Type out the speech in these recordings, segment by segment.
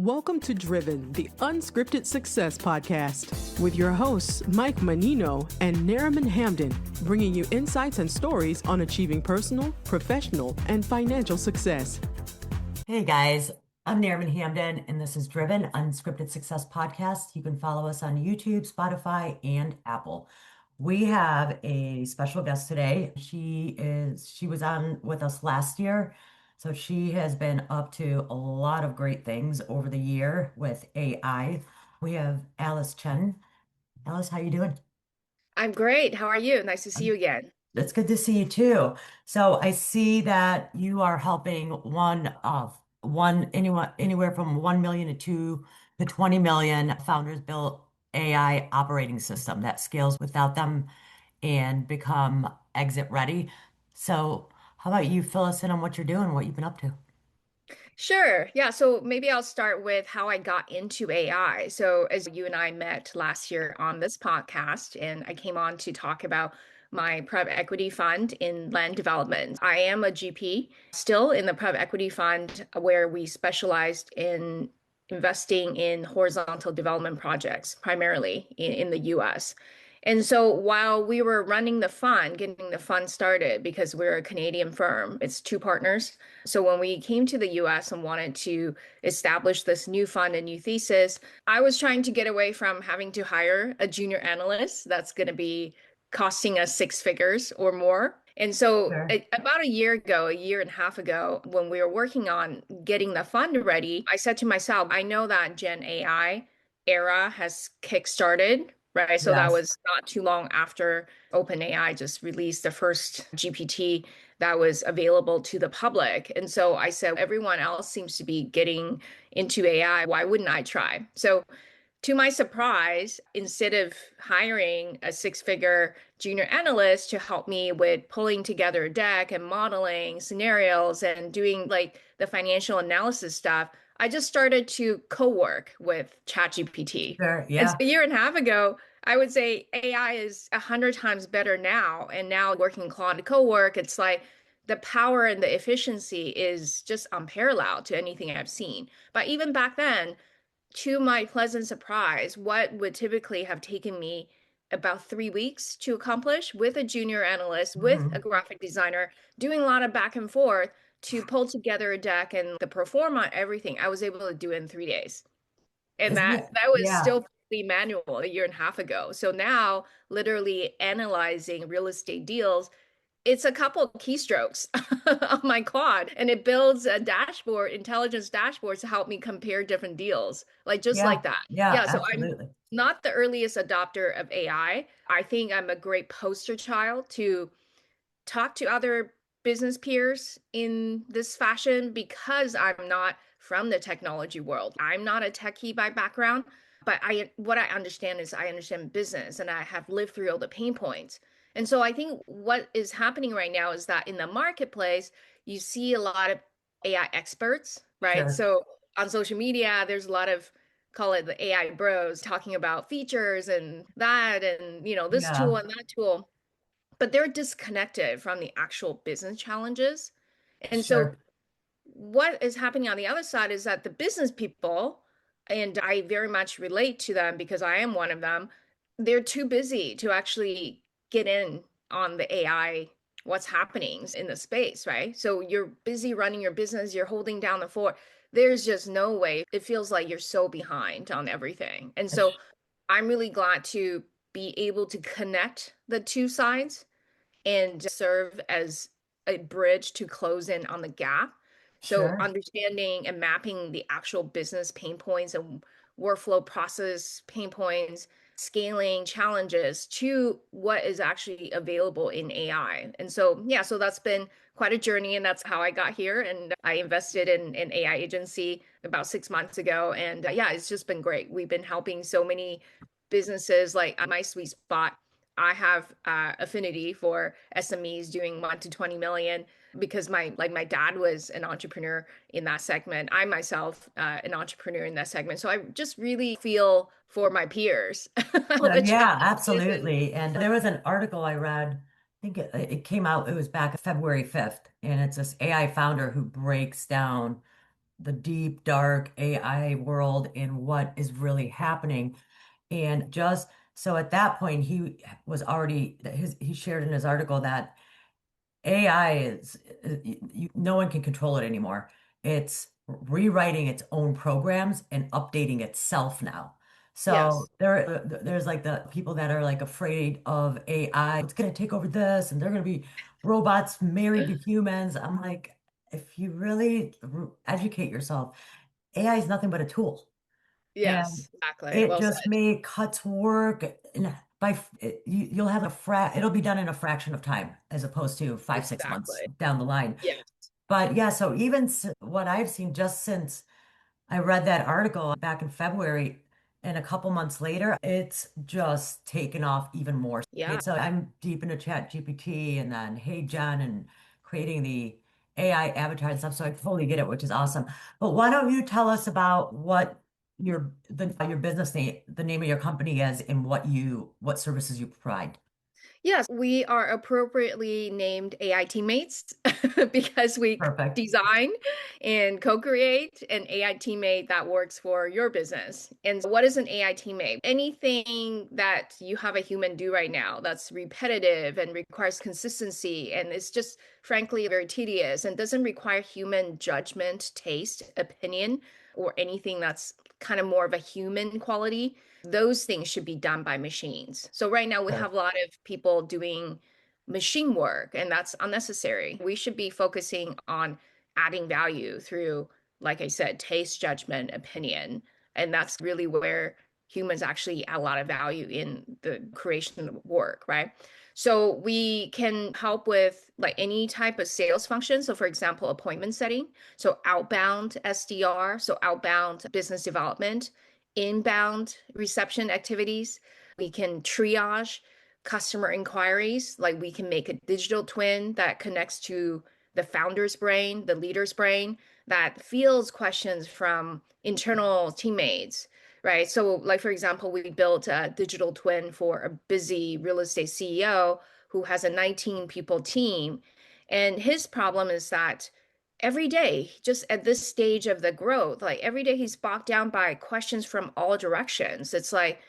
Welcome to Driven, the Unscripted Success podcast, with your hosts, Mike Manino and Nareman Hamdan, bringing you insights and stories on achieving personal, professional, and financial success. Hey guys, I'm Nareman Hamdan, and this is Driven, Unscripted Success podcast. You can follow us on YouTube, Spotify, and Apple. We have a special guest today. She was on with us last year. So she has been up to a lot of great things over the year with AI. We have Alice Chen. Alice, how you doing? I'm great. How are you? Nice to see you again. It's good to see you too. So I see that you are helping anywhere from 1 million to 2 to 20 million founders build AI operating system that scales without them and become exit ready. So how about you fill us in on what you're doing, what you've been up to? Sure. Yeah. So maybe I'll start with how I got into AI. So, as you and I met last year on this podcast, and I came on to talk about my private equity fund in land development. I am a GP still in the private equity fund where we specialized in investing in horizontal development projects, primarily in the US. And so while we were running the fund, getting the fund started, because we're a Canadian firm, it's two partners. So when we came to the US and wanted to establish this new fund and new thesis, I was trying to get away from having to hire a junior analyst that's going to be costing us six figures or more. And so Sure. about a year ago, a year and a half ago, when we were working on getting the fund ready, I said to myself, I know that Gen AI era has kickstarted, right? So that Yes. was not too long after OpenAI just released the first GPT that was available to the public. And so I said, everyone else seems to be getting into AI. Why wouldn't I try? So to my surprise, instead of hiring a six-figure junior analyst to help me with pulling together a deck and modeling scenarios and doing like the financial analysis stuff, I just started to co-work with ChatGPT. Sure. And so Yeah. a year and a half ago, I would say AI is 100 times better now. And now working Claude co-work, it's like the power and the efficiency is just unparalleled to anything I've seen. But even back then, to my pleasant surprise, what would typically have taken me about 3 weeks to accomplish with a junior analyst, with a Mhm. graphic designer, doing a lot of back and forth to pull together a deck and the perform on everything, I was able to do it in 3 days. And Isn't that it? that was Yeah. still fully manual a year and a half ago. So now, literally analyzing real estate deals, it's a couple of keystrokes on my quad, and it builds a dashboard, intelligence dashboards to help me compare different deals, like just Yeah. like that. Yeah. Yeah, so I'm Absolutely. not the earliest adopter of AI. I think I'm a great poster child to talk to other business peers in this fashion because I'm not from the technology world. I'm not a techie by background, but I what I understand is I understand business and I have lived through all the pain points. And so I think what is happening right now is that in the marketplace, you see a lot of AI experts, right? Sure. So on social media, there's a lot of call it the AI bros talking about features and that and this tool Yeah. and that tool, but they're disconnected from the actual business challenges. And so Sure. what is happening on the other side is that the business people, and I very much relate to them because I am one of them, they're too busy to actually get in on the AI, what's happening in the space, right? So you're busy running your business, you're holding down the fort. There's just no way. It feels like you're so behind on everything. And so I'm really glad to be able to connect the two sides and serve as a bridge to close in on the gap. So Sure. understanding and mapping the actual business pain points and workflow process pain points, scaling challenges to what is actually available in AI. And so, yeah, so that's been quite a journey, and that's how I got here. And I invested in an AI agency about 6 months ago. And yeah, it's just been great. We've been helping so many businesses. Like my sweet spot, I have affinity for SMEs doing 1 to 20 million because my dad was an entrepreneur in that segment. I myself an entrepreneur in that segment. So I just really feel for my peers, the Yeah, challenges and absolutely. And there was an article I read, I think it came out, it was back February 5th, and it's this AI founder who breaks down the deep, dark AI world and what is really happening. And just so at that point, he shared in his article that AI no one can control it anymore. It's rewriting its own programs and updating itself now. So Yes. there's like the people that are like afraid of AI. It's going to take over this, and they're going to be robots married to humans. I'm like, if you really educate yourself, AI is nothing but a tool, and Yes, exactly. it Well just said. may cuts work and you'll have it'll be done in a fraction of time as opposed to 5 6 months Exactly. down the line. Yeah. But yeah, so even what I've seen just since I read that article back in February, and a couple months later, it's just taken off even more. Yeah. So I'm deep into Chat GPT and then Hey John and creating the AI avatar and stuff. So I totally get it, which is awesome. But why don't you tell us about what your business name, the name of your company is, and what services you provide? Yes, we are appropriately named AI teammates because we Perfect. design and co-create an AI teammate that works for your business. And so what is an AI teammate? Anything that you have a human do right now that's repetitive and requires consistency and it's just frankly very tedious and doesn't require human judgment, taste, opinion, or anything that's kind of more of a human quality, those things should be done by machines. So right now we Sure. have a lot of people doing machine work and that's unnecessary. We should be focusing on adding value through, like I said, taste, judgment, opinion. And that's really where humans actually add a lot of value in the creation of work, right? So we can help with like any type of sales function. So for example, appointment setting. So outbound SDR, so outbound business development, inbound reception activities. We can triage customer inquiries, like we can make a digital twin that connects to the founder's brain, the leader's brain, that fields questions from internal teammates, right? So, like for example, we built a digital twin for a busy real estate CEO who has a 19 people team. And his problem is that every day, just at this stage of the growth, like every day he's bogged down by questions from all directions. It's like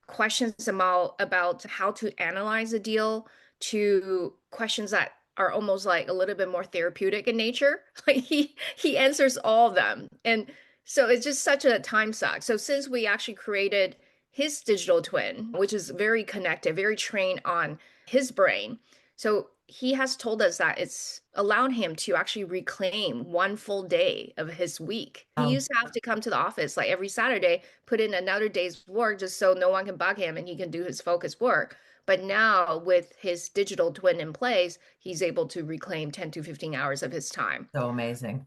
questions about how to analyze a deal to questions that are almost like a little bit more therapeutic in nature. Like he answers all of them. And so it's just such a time suck. So since we actually created his digital twin, which is very connected, very trained on his brain, so he has told us that it's allowed him to actually reclaim one full day of his week. He Um, used to have to come to the office like every Saturday, put in another day's work just so no one can bug him and he can do his focused work. But now with his digital twin in place, he's able to reclaim 10 to 15 hours of his time. so amazing.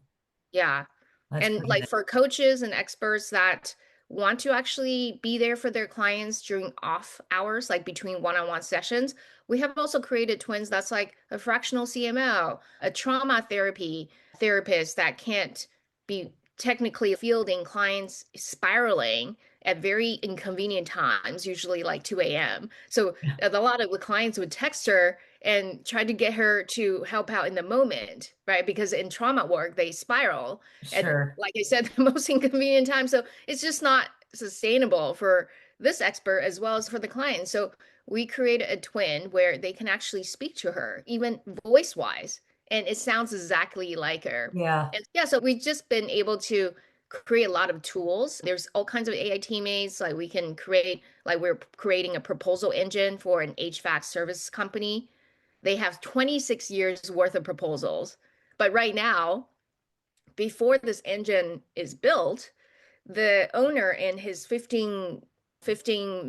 Yeah. That's And like crazy. for coaches and experts that want to actually be there for their clients during off hours, like between one-on-one sessions, we have also created twins that's like a fractional CMO, a trauma therapy therapist that can't be technically fielding clients spiraling at very inconvenient times, usually like 2 a.m. So a lot of the clients would text her and try to get her to help out in the moment, right? Because in trauma work, they spiral at, Sure. like I said, the most inconvenient time. So it's just not sustainable for this expert as well as for the client. So we created a twin where they can actually speak to her, even voice wise, and it sounds exactly like her. Yeah. And yeah, so we've just been able to create a lot of tools. There's all kinds of AI teammates. Like we can create, like we're creating a proposal engine for an HVAC service company. They have 26 years worth of proposals. But right now, before this engine is built, the owner and his 15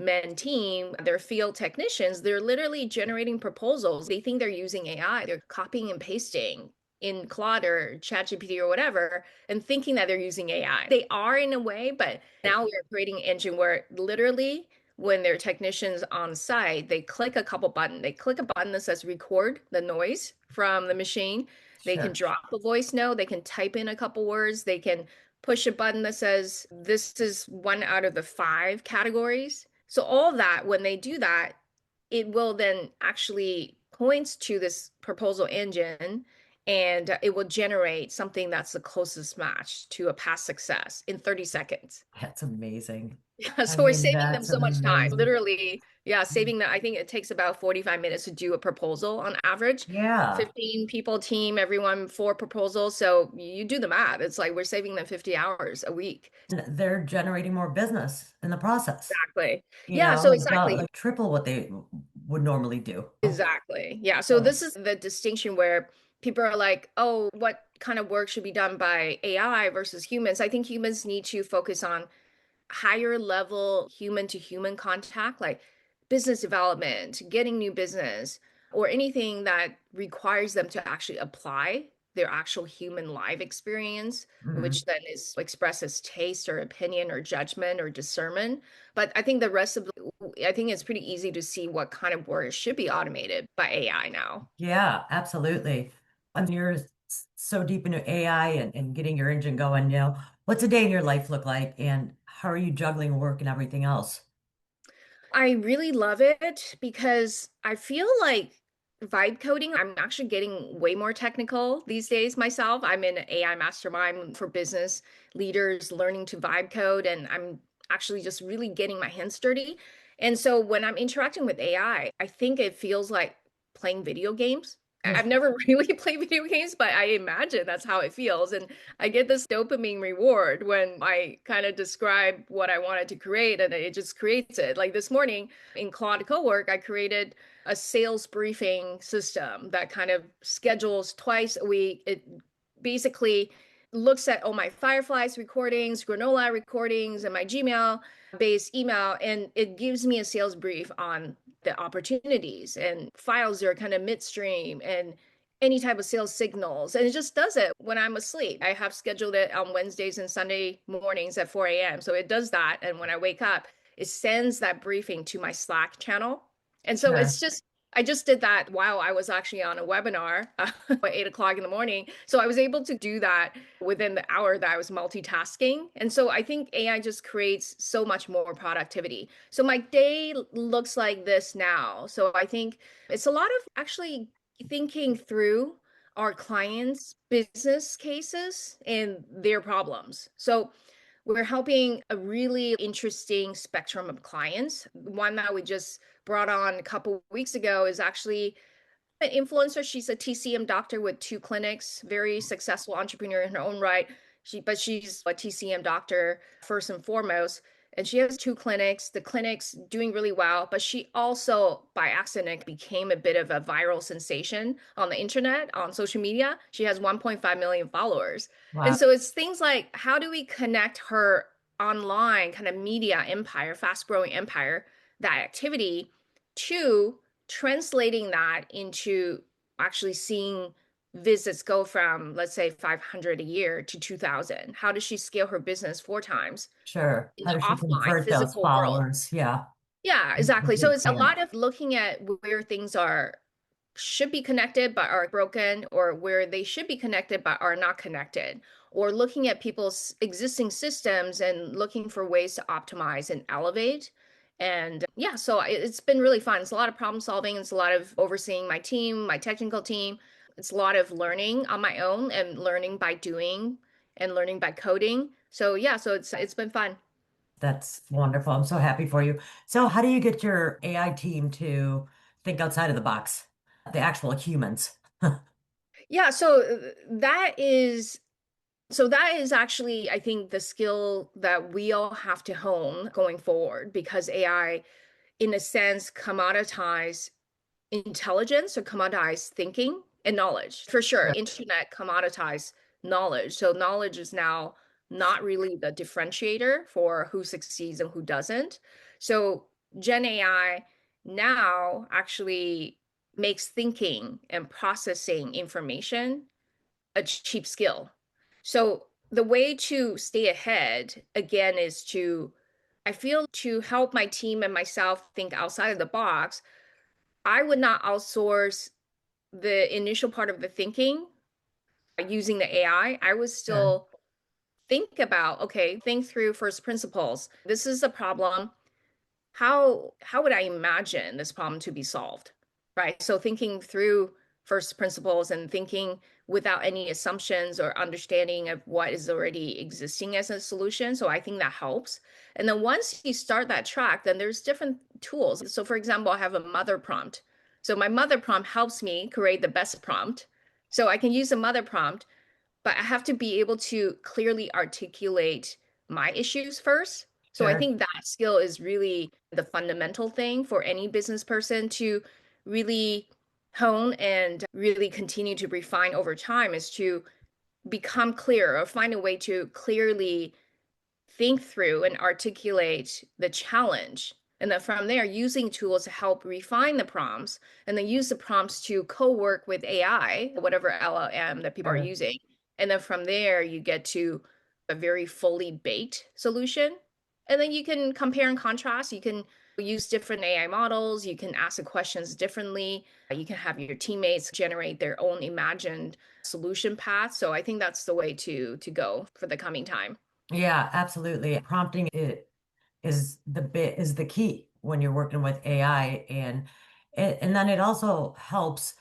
men team, their field technicians, they're literally generating proposals. They think they're using AI. They're copying and pasting in Claude or ChatGPT or whatever and thinking that they're using AI. They are in a way, but now we're creating an engine where literally when their technicians on site, they click a couple buttons. They click a button that says record the noise from the machine. They can Sure. drop a voice note. They can type in a couple words. They can push a button that says this is one out of the five categories. So all of that, when they do that, it will then actually points to this proposal engine and it will generate something that's the closest match to a past success in 30 seconds. That's amazing. Yeah, I so we're mean, saving them that's so much time. amazing. Literally, yeah, saving that. I think it takes about 45 minutes to do a proposal on average. Yeah. 15 people team, everyone four proposals. So you do the math. It's like we're saving them 50 hours a week. And they're generating more business in the process. Exactly. You Yeah, know, so like about exactly. like triple what they would normally do. Exactly. Yeah. So Yeah. this is the distinction where people are like, oh, what kind of work should be done by AI versus humans? I think humans need to focus on higher level human to human contact, like business development, getting new business, or anything that requires them to actually apply their actual human live experience, Mhm. which then is expressed as taste or opinion or judgment or discernment. But I think the rest of I think it's pretty easy to see what kind of work should be automated by AI now. Yeah, absolutely. And you're so deep into AI and getting your engine going, you know, what's a day in your life look like and how are you juggling work and everything else? I really love it because I feel like vibe coding, I'm actually getting way more technical these days myself. I'm in an AI mastermind for business leaders learning to vibe code, and I'm actually just really getting my hands dirty. And so when I'm interacting with AI, I think it feels like playing video games. I've never really played video games, but I imagine that's how it feels. And I get this dopamine reward when I kind of describe what I wanted to create and it just creates it. Like this morning in Claude Cowork, I created a sales briefing system that kind of schedules twice a week. It basically looks at all my Fireflies recordings, Granola recordings, and my Gmail based email, and it gives me a sales brief on the opportunities and files that are kind of midstream and any type of sales signals. And it just does it when I'm asleep. I have scheduled it on Wednesdays and Sunday mornings at 4 a.m. So it does that. And when I wake up, it sends that briefing to my Slack channel. And so Sure, it's just, I just did that while I was actually on a webinar at 8 o'clock in the morning. So I was able to do that within the hour that I was multitasking. And so I think AI just creates so much more productivity. So my day looks like this now. So I think it's a lot of actually thinking through our clients' business cases and their problems. So we're helping a really interesting spectrum of clients. One that we just brought on a couple weeks ago is actually an influencer. She's a TCM doctor with two clinics, very successful entrepreneur in her own right. She's a TCM doctor first and foremost. And she has two clinics. The clinic's doing really well, but she also, by accident, became a bit of a viral sensation on the internet, on social media. She has 1.5 million followers. wow, And so it's things like how do we connect her online kind of media empire, fast growing empire, that activity to translating that into actually seeing visits go from, let's say, 500 a year to 2,000. How does she scale her business four times sure. in How the does she offline convert those physical world? followers? Yeah, Yeah, into exactly. the So it's a expand. lot of looking at where things are should be connected but are broken, or where they should be connected but are not connected, or looking at people's existing systems and looking for ways to optimize and elevate. And yeah, so it's been really fun. It's a lot of problem solving. It's a lot of overseeing my team, my technical team. It's a lot of learning on my own and learning by doing and learning by coding. So yeah, so it's been fun. That's wonderful. I'm so happy for you. So, how do you get your AI team to think outside of the box? The actual humans. Yeah, so that is actually, I think, the skill that we all have to hone going forward because AI, in a sense, commoditize intelligence or commoditize thinking and knowledge. For sure, Sure. internet commoditize knowledge. So knowledge is now not really the differentiator for who succeeds and who doesn't. So Gen AI now actually makes thinking and processing information a cheap skill. So the way to stay ahead again is to, I feel, to help my team and myself think outside of the box. I would not outsource the initial part of the thinking using the AI. I would Sure. still think about, okay, think through first principles. This is a problem. How would I imagine this problem to be solved? Right? So thinking through first principles and thinking without any assumptions or understanding of what is already existing as a solution. So I think that helps. And then once you start that track, then there's different tools. So for example, I have a mother prompt. So my mother prompt helps me create the best prompt. So I can use a mother prompt, but I have to be able to clearly articulate my issues first. So I Sure. think that skill is really the fundamental thing for any business person to really hone and really continue to refine over time, is to become clear or find a way to clearly think through and articulate the challenge. And then from there, using tools to help refine the prompts, and then use the prompts to co-work with AI, whatever LLM that people are Sure. using. And then from there, you get to a very fully baked solution. And then you can compare and contrast. You can use different AI models. You can ask the questions differently. You can have your teammates generate their own imagined solution path. So I think that's the way to go for the coming time. Yeah, absolutely. Prompting it is the key when you're working with AI, and then it also helps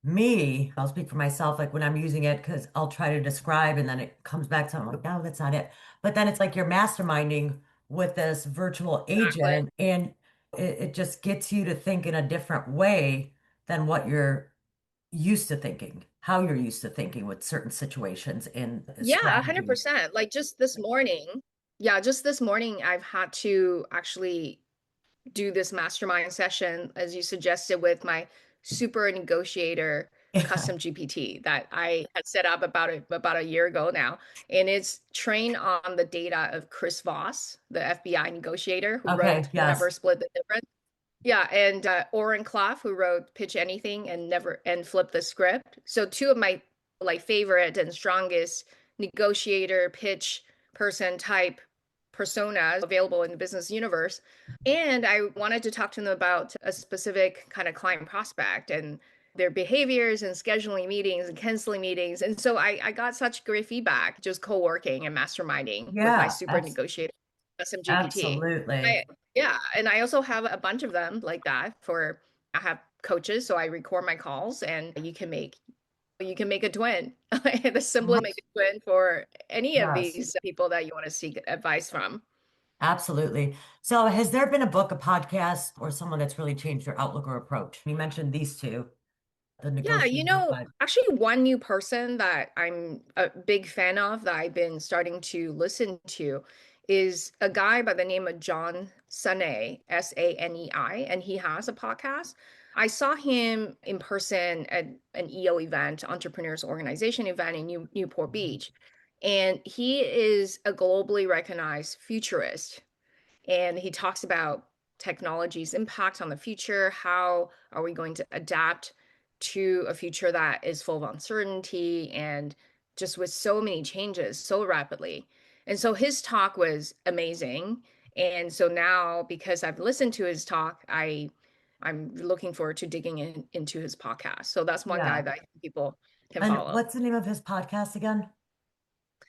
me. I'll speak for myself, like when I'm using it, because I'll try to describe and then it comes back to, I'm like, no, that's not it. But then it's like you're masterminding with this virtual Exactly. agent, and it just gets you to think in a different way than what you're used to thinking, how you're used to thinking with certain situations and Yeah, strategies. 100%. Like just this morning, yeah, just this morning, I've had to actually do this mastermind session, as you suggested, with my super negotiator Yeah. custom GPT that I had set up about a year ago now. And it's trained on the data of Chris Voss, the FBI negotiator who Okay, wrote yes. Never Split the Difference. Yeah, and Oren Klaff, who wrote Pitch Anything and Never and Flip the Script. So two of my like favorite and strongest negotiator, pitch person type personas available in the business universe. And I wanted to talk to them about a specific kind of client prospect and their behaviors and scheduling meetings and canceling meetings. And so I got such great feedback just co-working and masterminding with my Yeah, super negotiator custom GPT. absolutely. Yeah, and I also have a bunch of them like that for I have coaches, so I record my calls and you can make a twin. The simplest make Right. a twin for any of Yes, these people that you want to seek advice from. absolutely. So, has there been a book, a podcast, or someone that's really changed your outlook or approach? You mentioned these two, the Yeah, negotiator, but actually one new person that I'm a big fan of that I've been starting to listen to is a guy by the name of John Sanei, Sanei, and he has a podcast. I saw him in person at an EO event, Entrepreneurs Organization event in Newport Beach. And he is a globally recognized futurist, and he talks about technology's impact on the future. How are we going to adapt to a future that is full of uncertainty and just with so many changes so rapidly? And so his talk was amazing. And so now, because I've listened to his talk, I'm looking forward to digging into his podcast. So that's one guy yeah. that I think people can And follow. what's the name of his podcast again?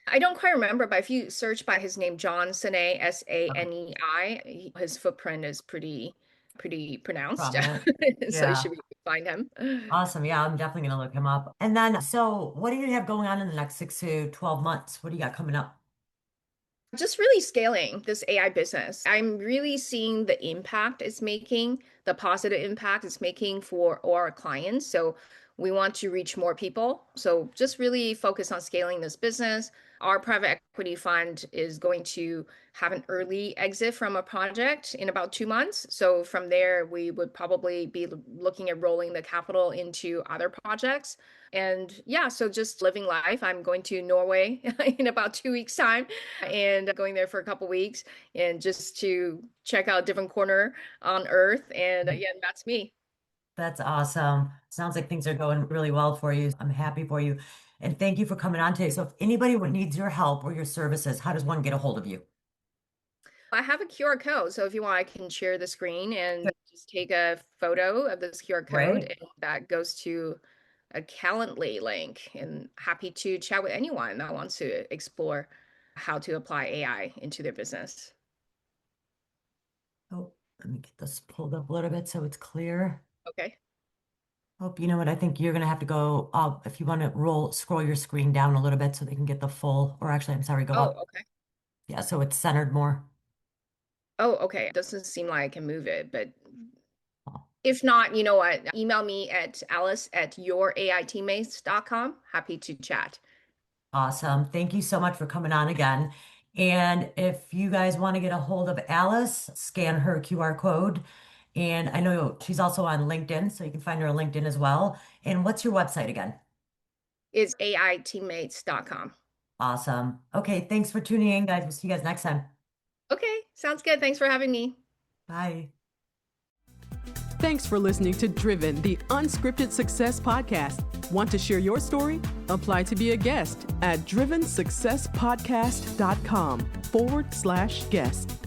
I don't quite remember, but if you search by his name, John Sanei, Okay, Sanei, his footprint is pretty pronounced. prominent. So you Yeah, should find him. awesome. Yeah, I'm definitely gonna look him up. And then, so what do you have going on in the next 6 to 12 months? What do you got coming up? Just really scaling this AI business. I'm really seeing the impact it's making, the positive impact it's making for all our clients. So we want to reach more people. So just really focus on scaling this business. Our private equity fund is going to have an early exit from a project in about 2 months. So from there, we would probably be looking at rolling the capital into other projects. And yeah, so just living life. I'm going to Norway in about 2 weeks' time and going there for a couple weeks and just to check out different corner on Earth. And yeah, that's me. That's awesome. Sounds like things are going really well for you. I'm happy for you. And thank you for coming on today. So if anybody needs your help or your services, how does one get a hold of you? I have a QR code, so if you want, I can share the screen Sure. and just take a photo of this QR code, Great. and that goes to a Calendly link. And happy to chat with anyone that wants to explore how to apply AI into their business. Oh, let me get this pulled up a little bit so it's clear. Okay. Oh, you know what? I think you're going to have to go if you want to scroll your screen down a little bit so they can get the full, or actually, I'm sorry, go Oh, up. okay. Yeah, so it's centered more. Oh, okay. Doesn't seem like I can move it, but Oh, if not, you know what? Email me at alice@yourAIteammates.com. Happy to chat. awesome. Thank you so much for coming on again. And if you guys want to get a hold of Alice, scan her QR code. And I know she's also on LinkedIn, so you can find her on LinkedIn as well. And what's your website again? It's AIteammates.com. Awesome. Okay, thanks for tuning in, guys. We'll see you guys next time. Okay, sounds good. Thanks for having me. Bye. Thanks for listening to Driven, the Unscripted Success Podcast. Want to share your story? Apply to be a guest at drivensuccesspodcast.com/guest.